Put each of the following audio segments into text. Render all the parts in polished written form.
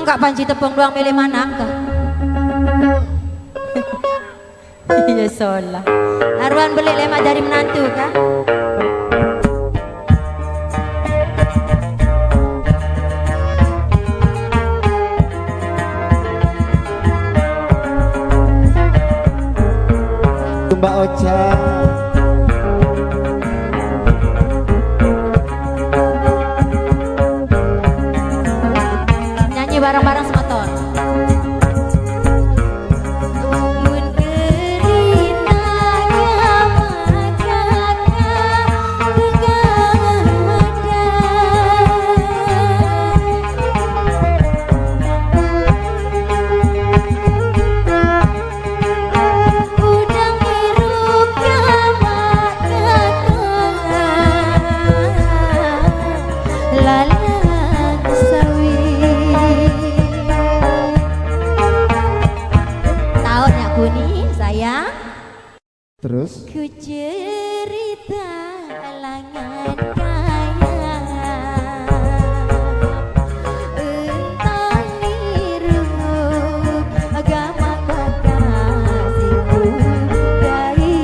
Kak Panji tepung doang milih mana kah? Iya solah. Arwan beli lemak dari menantu kah? Mbak Ocha nyanyi bareng-bareng semotor. terus ku cerita langan kaya entah nirumu agama kekasihku dari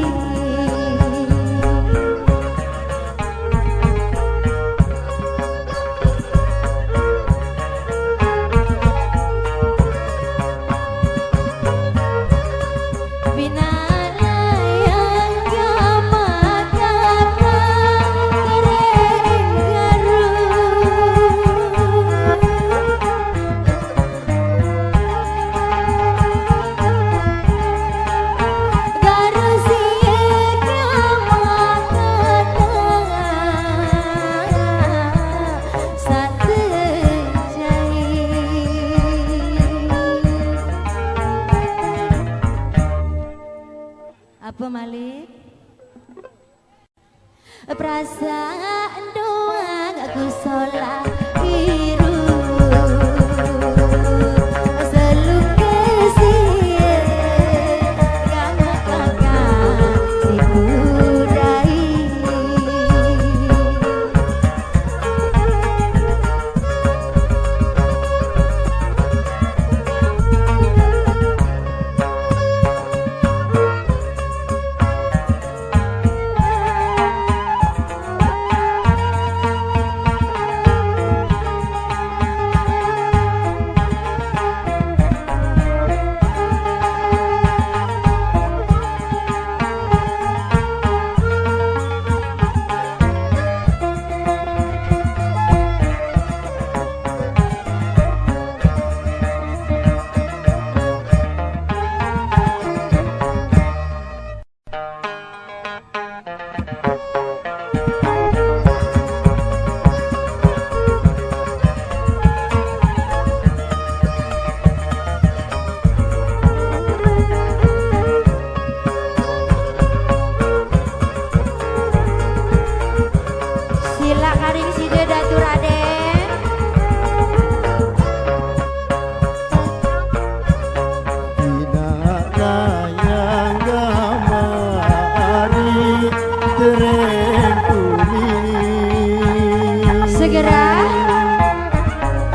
bina apa Malik? Perasaan doang aku sholat biru seluk kesir gama kakak si budai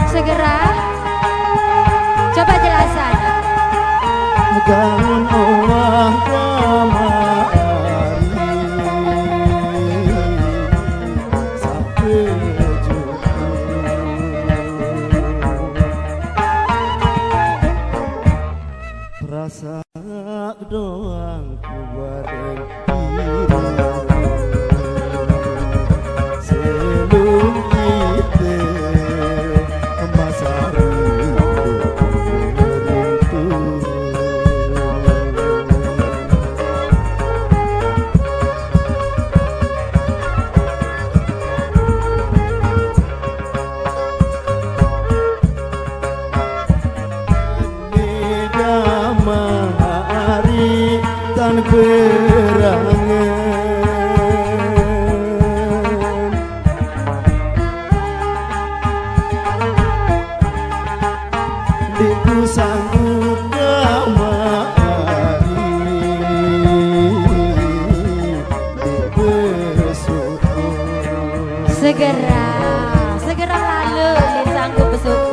segera coba jelasan bangun Allah kamari sampai rasa doang ku bareng sebelum kita berangan di sanggup kamari di bersyukur segera lalu di sanggup bersyukur